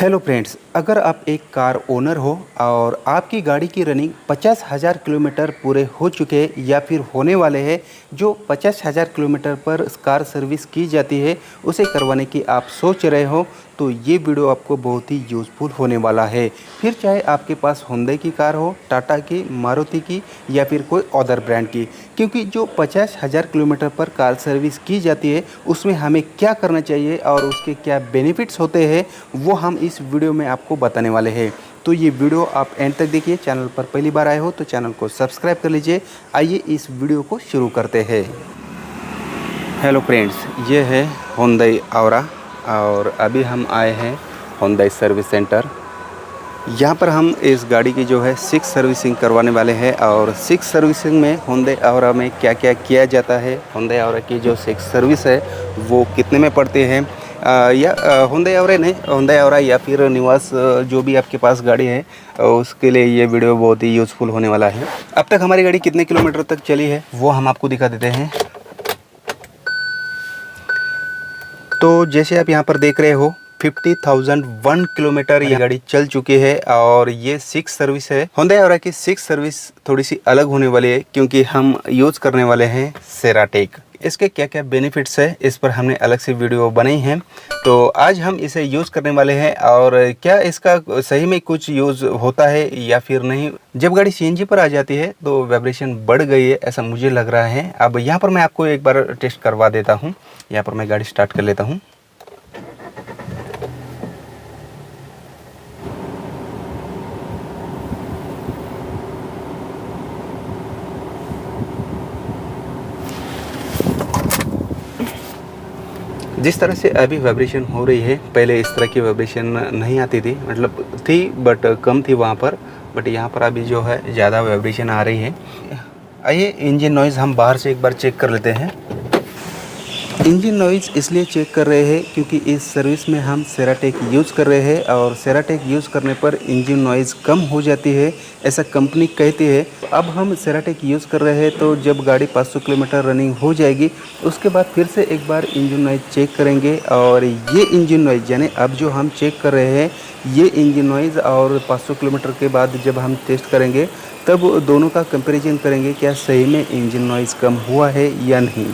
Hello friends, अगर आप एक कार ओनर हो और आपकी गाड़ी की रनिंग 50,000 किलोमीटर पूरे हो चुके या फिर होने वाले हैं, जो 50,000 किलोमीटर पर कार सर्विस की जाती है उसे करवाने की आप सोच रहे हो, तो ये वीडियो आपको बहुत ही यूज़फुल होने वाला है। फिर चाहे आपके पास हुंडई की कार हो, टाटा की, मारुति की या फिर कोई अदर ब्रांड की, क्योंकि जो 50,000 किलोमीटर पर कार सर्विस की जाती है उसमें हमें क्या करना चाहिए और उसके क्या बेनिफिट्स होते हैं वो हम इस वीडियो में आपको बताने वाले हैं। तो ये वीडियो आप एंड तक देखिए। चैनल पर पहली बार आए हो तो चैनल को सब्सक्राइब कर लीजिए। आइए इस वीडियो को शुरू करते हैं। हेलो फ्रेंड्स, ये है हुंडई औरा और अभी हम आए हैं हुंडई सर्विस सेंटर। यहाँ पर हम इस गाड़ी की जो है 6 सर्विसिंग करवाने वाले हैं और 6 सर्विसिंग में हुंडई औरा में क्या क्या किया जाता है, हुंडई औरा की जो 6 सर्विस है वो कितने में पड़ते हैं, या हुंडई औरा नहीं, हुंडई औरा या फिर निवास, जो भी आपके पास गाड़ी है उसके लिए ये वीडियो बहुत ही यूज़फुल होने वाला है। अब तक हमारी गाड़ी कितने किलोमीटर तक चली है वो हम आपको दिखा देते हैं। तो जैसे आप यहाँ पर देख रहे हो 50,001 किलोमीटर ये गाड़ी चल चुकी है और ये 6 सर्विस है। हुंडई औरा की 6 सर्विस थोड़ी सी अलग होने वाली है क्योंकि हम यूज़ करने वाले हैं सेराटेक। इसके क्या क्या बेनिफिट्स है इस पर हमने अलग से वीडियो बनाई है, तो आज हम इसे यूज़ करने वाले हैं और क्या इसका सही में कुछ यूज़ होता है या फिर नहीं। जब गाड़ी सीएनजी पर आ जाती है तो वाइब्रेशन बढ़ गई है ऐसा मुझे लग रहा है। अब यहाँ पर मैं आपको एक बार टेस्ट करवा देता हूँ। यहाँ पर मैं गाड़ी स्टार्ट कर लेता हूँ। जिस तरह से अभी वाइब्रेशन हो रही है, पहले इस तरह की वाइब्रेशन नहीं आती थी, मतलब थी बट कम थी वहाँ पर, बट यहाँ पर अभी जो है ज़्यादा वाइब्रेशन आ रही है। आइए इंजन नॉइज़ हम बाहर से एक बार चेक कर लेते हैं। इंजन नॉइज़ इसलिए चेक कर रहे हैं क्योंकि इस सर्विस में हम सेराटेक यूज़ कर रहे हैं और सेराटेक यूज़ करने पर इंजन नॉइज़ कम हो जाती है ऐसा कंपनी कहती है। अब हम सेराटेक यूज़ कर रहे हैं तो जब गाड़ी 500 किलोमीटर रनिंग हो जाएगी उसके बाद फिर से एक बार इंजन नॉइज़ चेक करेंगे और ये इंजन नॉइज़ यानी अब जो हम चेक कर रहे हैं ये इंजन नॉइज़ और 500 किलोमीटर के बाद जब हम टेस्ट करेंगे तब दोनों का कंपेरिजन करेंगे क्या सही में इंजन नॉइज़ कम हुआ है या नहीं।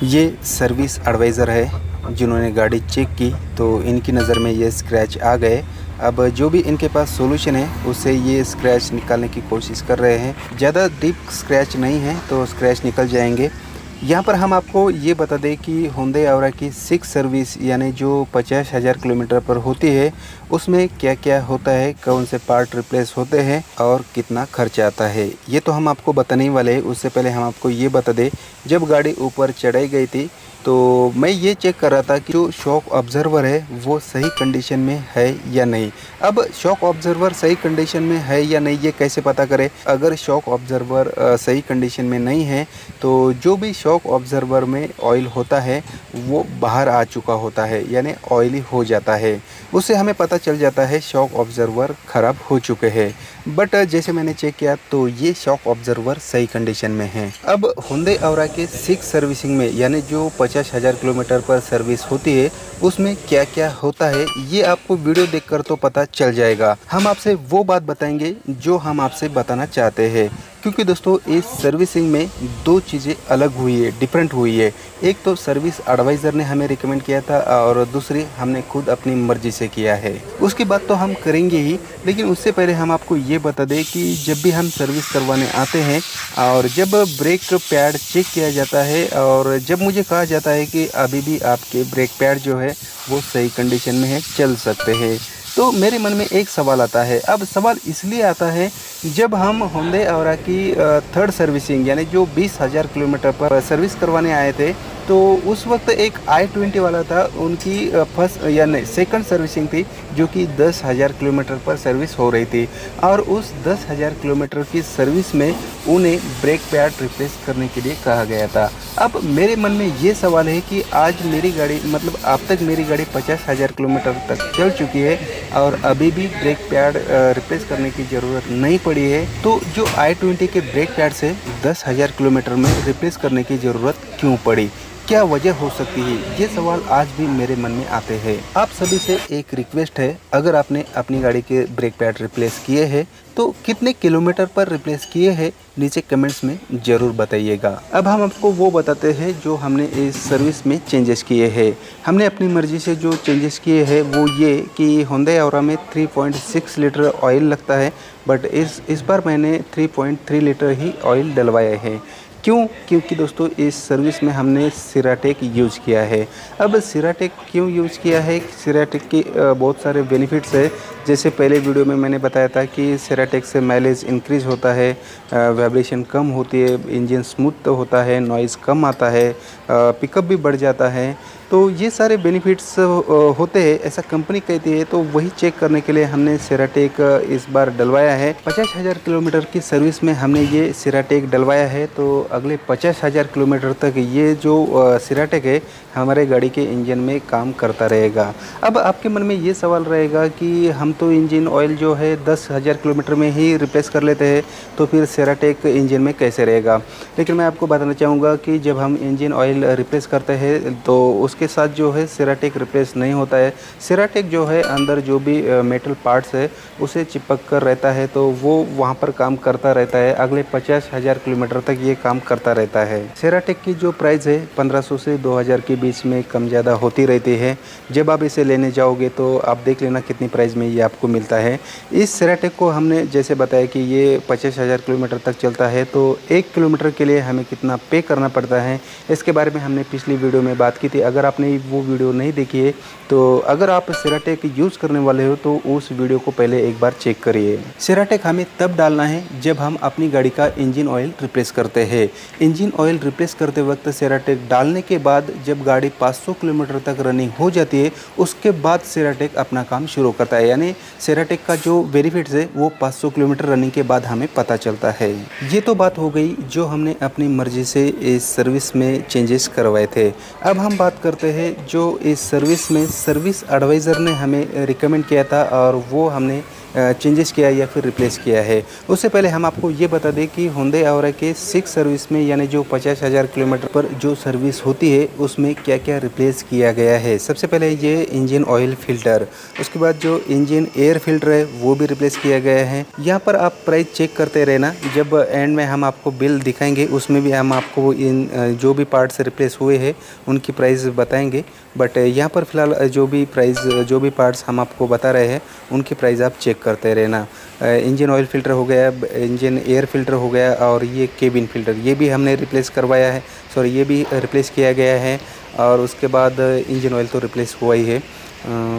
ये सर्विस एडवाइज़र है जिन्होंने गाड़ी चेक की तो इनकी नज़र में ये स्क्रैच आ गए। अब जो भी इनके पास सॉल्यूशन है उससे ये स्क्रैच निकालने की कोशिश कर रहे हैं। ज़्यादा डीप स्क्रैच नहीं है तो स्क्रैच निकल जाएंगे। यहाँ पर हम आपको ये बता दें कि हुंडई औरा की 6 सर्विस यानी जो 50,000 किलोमीटर पर होती है उसमें क्या क्या होता है, कौन से पार्ट रिप्लेस होते हैं और कितना खर्चा आता है, ये तो हम आपको बताने ही वाले हैं। उससे पहले हम आपको ये बता दें, जब गाड़ी ऊपर चढ़ाई गई थी तो मैं ये चेक कर रहा था कि जो शॉक ऑब्जर्वर है वो सही कंडीशन में है या नहीं। अब शॉक ऑब्जर्वर सही कंडीशन में है या नहीं ये कैसे पता करें। अगर शॉक ऑब्जर्वर सही कंडीशन में नहीं है तो जो भी शॉक ऑब्जर्वर में ऑयल होता है वो बाहर आ चुका होता है यानी ऑयली हो जाता है। उससे हमें पता चल जाता है शॉक ऑब्जर्वर ख़राब हो चुके हैं। बट जैसे मैंने चेक किया तो ये शॉक ऑब्जर्वर सही कंडीशन में है। अब हुंडई औरा के 6 सर्विसिंग में यानी जो 50,000 किलोमीटर पर सर्विस होती है उसमें क्या क्या होता है ये आपको वीडियो देखकर तो पता चल जाएगा। हम आपसे वो बात बताएंगे जो हम आपसे बताना चाहते हैं, क्योंकि दोस्तों इस सर्विसिंग में 2 चीज़ें अलग हुई है, डिफरेंट हुई है। एक तो सर्विस एडवाइज़र ने हमें रिकमेंड किया था और दूसरी हमने खुद अपनी मर्ज़ी से किया है। उसकी बात तो हम करेंगे ही, लेकिन उससे पहले हम आपको ये बता दें कि जब भी हम सर्विस करवाने आते हैं और जब ब्रेक पैड चेक किया जाता है और जब मुझे कहा जाता है कि अभी भी आपके ब्रेक पैड जो है वो सही कंडीशन में है, चल सकते हैं, तो मेरे मन में एक सवाल आता है। अब सवाल इसलिए आता है जब हम Hyundai Aura की थर्ड सर्विसिंग यानी जो 20,000 किलोमीटर पर सर्विस करवाने आए थे, तो उस वक्त एक i20 वाला था, उनकी फर्स्ट या नहीं सेकंड सर्विसिंग थी, जो कि 10,000 किलोमीटर पर सर्विस हो रही थी। और उस 10,000 किलोमीटर की सर्विस में उन्हें ब्रेक पैड रिप्लेस करने के लिए कहा गया था। अब मेरे मन में ये सवाल है कि आज मेरी गाड़ी मतलब अब तक मेरी गाड़ी 50,000 किलोमीटर तक चल चुकी है और अभी भी ब्रेक पैड रिप्लेस करने की ज़रूरत नहीं पड़ी है, तो जो i20 के ब्रेक पैड से 10,000 किलोमीटर में रिप्लेस करने की ज़रूरत क्यों पड़ी? क्या वजह हो सकती है? ये सवाल आज भी मेरे मन में आते हैं। आप सभी से एक रिक्वेस्ट है, अगर आपने अपनी गाड़ी के ब्रेक पैड रिप्लेस किए हैं तो कितने किलोमीटर पर रिप्लेस किए हैं, नीचे कमेंट्स में ज़रूर बताइएगा। अब हम आपको वो बताते हैं जो हमने इस सर्विस में चेंजेस किए हैं। हमने अपनी मर्ज़ी से जो चेंजेस किए हैं वो ये कि Hyundai Aura में 3.6 लीटर ऑयल लगता है, बट इस बार मैंने 3.3 लीटर ही ऑयल डलवाया है। क्यों? क्योंकि दोस्तों इस सर्विस में हमने सिराटेक यूज़ किया है। अब सिराटेक क्यों यूज़ किया है? सिराटेक के बहुत सारे बेनिफिट्स है। जैसे पहले वीडियो में मैंने बताया था कि सिराटेक से माइलेज इंक्रीज़ होता है, वाइब्रेशन कम होती है, इंजन स्मूथ होता है, नॉइज़ कम आता है, पिकअप भी बढ़ जाता है। तो ये सारे बेनिफिट्स होते हैं, ऐसा कंपनी कहती है। तो वही चेक करने के लिए हमने सिराटेक इस बार डलवाया है। 50,000 किलोमीटर की सर्विस में हमने ये सिराटेक डलवाया है, तो अगले 50,000 किलोमीटर तक ये जो सिराटेक है हमारे गाड़ी के इंजन में काम करता रहेगा। अब आपके मन में ये सवाल रहेगा कि हम तो इंजन ऑयल जो है 10,000 किलोमीटर में ही रिप्लेस कर लेते हैं, तो फिर सिराटेक इंजन में कैसे रहेगा? लेकिन मैं आपको बताना चाहूँगा कि जब हम इंजन ऑयल रिप्लेस करते हैं तो उसके साथ जो है सिराटेक रिप्लेस नहीं होता है। सिराटेक जो है अंदर जो भी मेटल पार्ट्स है उसे चिपक कर रहता है, तो वो वहाँ पर काम करता रहता है। अगले 50,000 किलोमीटर तक ये काम करता रहता है। सिराटेक की जो प्राइस है 1500 से 2000 के बीच में कम ज़्यादा होती रहती है। जब आप इसे लेने जाओगे तो आप देख लेना कितनी प्राइस में ये आपको मिलता है। इस सिराटेक को हमने जैसे बताया कि ये 50,000 किलोमीटर तक चलता है, तो 1 किलोमीटर के लिए हमें कितना पे करना पड़ता है, इसके बारे में हमने पिछली वीडियो में बात की थी। अगर आपने वो वीडियो नहीं देखी है तो अगर आप सिराटेक यूज़ करने वाले हो तो उस वीडियो को पहले एक बार चेक करिए। सिराटेक हमें तब डालना है जब हम अपनी गाड़ी का इंजन ऑयल रिप्लेस करते हैं। इंजन ऑयल रिप्लेस करते वक्त सिराटेक डालने के बाद जब गाड़ी 500 किलोमीटर तक रनिंग हो जाती है, उसके बाद सिराटेक अपना काम शुरू करता है। यानी सिराटेक का जो बेनिफिट्स है वो 500 किलोमीटर रनिंग के बाद हमें पता चलता है। ये तो बात हो गई जो हमने अपनी मर्जी से इस सर्विस में चेंजेस करवाए थे। अब हम बात करते हैं जो इस सर्विस में सर्विस एडवाइज़र ने हमें रिकमेंड किया था और वो हमने चेंजेस किया या फिर रिप्लेस किया है। उससे पहले हम आपको ये बता दें कि Hyundai Aura के 6 सर्विस में यानी जो 50,000 किलोमीटर पर जो सर्विस होती है उसमें क्या क्या रिप्लेस किया गया है। सबसे पहले ये इंजन ऑयल फ़िल्टर, उसके बाद जो इंजन एयर फिल्टर है वो भी रिप्लेस किया गया है। यहाँ पर आप प्राइस चेक करते रहना, जब एंड में हम आपको बिल दिखाएंगे उसमें भी हम आपको इन जो भी पार्ट्स रिप्लेस हुए हैं उनकी प्राइस बताएंगे। बट यहाँ पर फ़िलहाल जो भी पार्ट्स हम आपको बता रहे हैं उनकी प्राइस आप चेक करते रहना। इंजन ऑयल फ़िल्टर हो गया, इंजन एयर फ़िल्टर हो गया और ये केबिन फ़िल्टर ये भी हमने रिप्लेस करवाया है, ये भी रिप्लेस किया गया है। और उसके बाद इंजन ऑयल तो रिप्लेस हुआ ही है।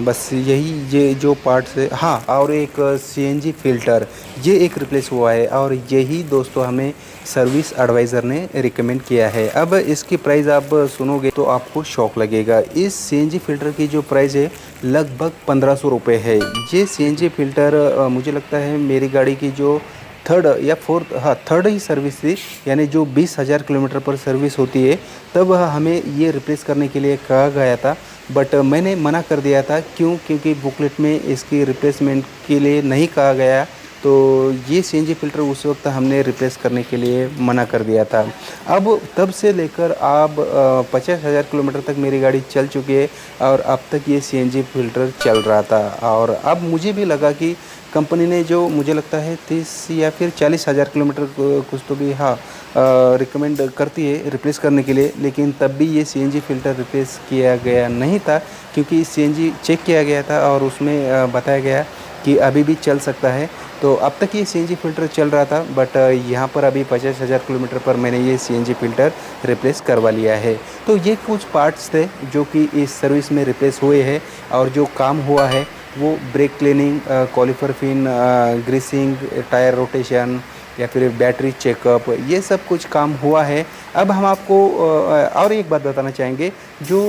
बस ये जो पार्ट्स है। हाँ, और एक सीएनजी फ़िल्टर ये एक रिप्लेस हुआ है और यही दोस्तों हमें सर्विस एडवाइज़र ने रिकमेंड किया है। अब इसकी प्राइस आप सुनोगे तो आपको शॉक लगेगा। इस सीएनजी फ़िल्टर की जो प्राइस है लगभग 1500 रुपये है। ये सीएनजी फ़िल्टर मुझे लगता है मेरी गाड़ी की जो थर्ड ही सर्विस थी, यानी जो 20,000 किलोमीटर पर सर्विस होती है तब हमें ये रिप्लेस करने के लिए कहा गया था, बट मैंने मना कर दिया था। क्योंकि बुकलेट में इसकी रिप्लेसमेंट के लिए नहीं कहा गया, तो ये सीएनजी फ़िल्टर उस वक्त हमने रिप्लेस करने के लिए मना कर दिया था। अब तब से लेकर अब 50,000 किलोमीटर तक मेरी गाड़ी चल चुकी है और अब तक ये सीएनजी फ़िल्टर चल रहा था। और अब मुझे भी लगा कि कंपनी ने जो मुझे लगता है 30 या फिर 40,000 किलोमीटर कुछ तो भी रिकमेंड करती है रिप्लेस करने के लिए, लेकिन तब भी ये सीएनजी फ़िल्टर रिप्लेस किया गया नहीं था क्योंकि सीएनजी चेक किया गया था और उसमें बताया गया कि अभी भी चल सकता है। तो अब तक ये सीएनजी फ़िल्टर चल रहा था, बट यहाँ पर अभी 50,000 किलोमीटर पर मैंने ये सीएनजी फ़िल्टर रिप्लेस करवा लिया है। तो ये कुछ पार्ट्स थे जो कि इस सर्विस में रिप्लेस हुए हैं और जो काम हुआ है वो brake cleaning, caliper fin, greasing, tyre rotation या फिर बैटरी चेकअप, ये सब कुछ काम हुआ है। अब हम आपको और एक बात बताना चाहेंगे, जो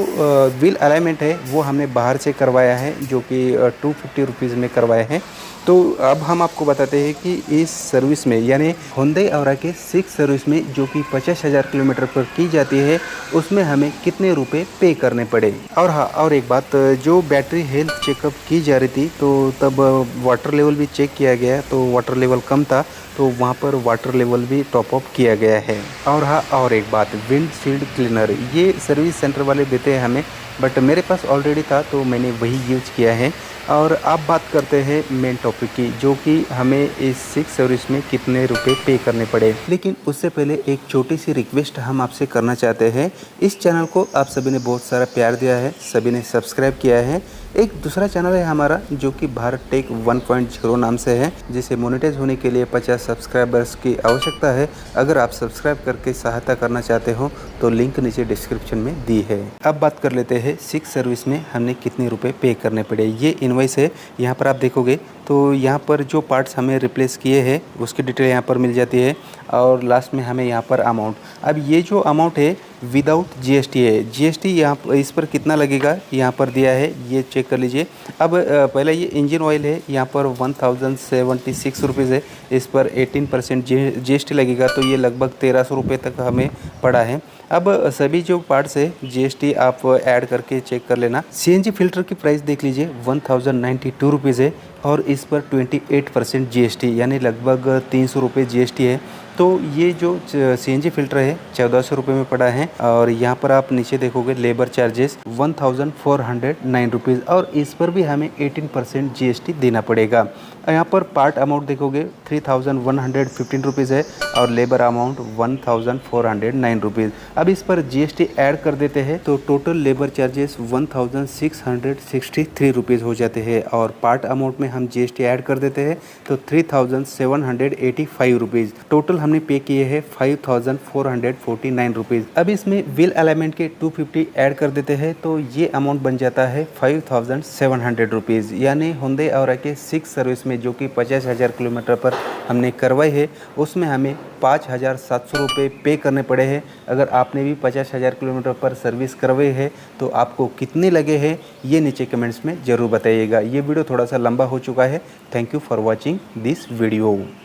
व्हील अलाइनमेंट है वो हमने बाहर से करवाया है, जो कि 250 रुपीज़ में करवाया है। तो अब हम आपको बताते हैं कि इस सर्विस में, यानी Hyundai Aura के 6 सर्विस में, जो कि 50,000 किलोमीटर पर की जाती है, उसमें हमें कितने रुपए पे करने पड़े। और हाँ, और एक बात, जो बैटरी हेल्थ चेकअप की जा रही थी तो तब वाटर लेवल भी चेक किया गया, तो वाटर लेवल कम था, तो वहाँ पर वाटर लेवल भी टॉप अप किया गया है। और हाँ, और एक बात, विंडशील्ड क्लीनर ये सर्विस सेंटर वाले देते हैं हमें, बट मेरे पास ऑलरेडी था तो मैंने वही यूज किया है। और अब बात करते हैं मेन टॉपिक की, जो कि हमें इस 6 सर्विस में कितने रुपए पे करने पड़े। लेकिन उससे पहले एक छोटी सी रिक्वेस्ट हम आपसे करना चाहते हैं। इस चैनल को आप सभी ने बहुत सारा प्यार दिया है, सभी ने सब्सक्राइब किया है। एक दूसरा चैनल है हमारा, जो कि भारत टेक 1.0 नाम से है, जिसे मोनेटाइज होने के लिए 50 सब्सक्राइबर्स की आवश्यकता है। अगर आप सब्सक्राइब करके सहायता करना चाहते हो तो लिंक नीचे डिस्क्रिप्शन में दी है। अब बात कर लेते हैं 6 सर्विस में हमने कितने रुपए पे करने पड़े। ये इनवॉइस है, यहाँ पर आप देखोगे तो यहाँ पर जो पार्ट्स हमें रिप्लेस किए हैं उसकी डिटेल यहाँ पर मिल जाती है, और लास्ट में हमें यहाँ पर अमाउंट। अब ये जो अमाउंट है विदाउट जीएसटी है। जीएसटी यहाँ इस पर कितना लगेगा यहाँ पर दिया है, ये चेक कर लीजिए। अब पहले ये इंजन ऑयल है, यहाँ पर 1076 रुपीज़ है, इस पर 18% जीएसटी लगेगा, तो ये लगभग 1300 रुपये तक हमें पड़ा है। अब सभी जो पार्ट्स है जीएसटी आप ऐड करके चेक कर लेना। सीएनजी फिल्टर की प्राइस देख लीजिए, 1092 रुपीज़ है, और इस पर 28% जीएसटी, यानी लगभग 300 रुपये जीएसटी है। तो ये जो सीएनजी फिल्टर है 1400 रुपये में पड़ा है। और यहाँ पर आप नीचे देखोगे लेबर चार्जेस 1409 रुपीज़, और इस पर भी हमें 18% जीएसटी देना पड़ेगा। यहाँ पर पार्ट अमाउंट देखोगे 3115 रुपीज़ है, और लेबर अमाउंट 1409 रुपीज़। अब इस पर जीएसटी ऐड कर देते हैं तो टोटल लेबर चार्जेस 1663 रुपीज़ हो जाते हैं, और पार्ट अमाउंट में हम जीएसटी ऐड कर देते हैं तो 3785 रुपीज़। टोटल हमने पे किए हैं 5449 रुपीज़। अब इसमें व्हील अलाइनमेंट के 250 ऐड कर देते हैं तो ये अमाउंट बन जाता है 5700 रुपीज़। यानी Hyundai Aura के 6 सर्विस में, जो कि 50,000 किलोमीटर पर हमने करवाई है, उसमें हमें 5700 रुपये पे करने पड़े हैं। अगर आपने भी 50,000 किलोमीटर पर सर्विस करवाई है तो आपको कितने लगे हैं ये नीचे कमेंट्स में ज़रूर बताइएगा। ये वीडियो थोड़ा सा लंबा हो चुका है। Thank you for watching this video.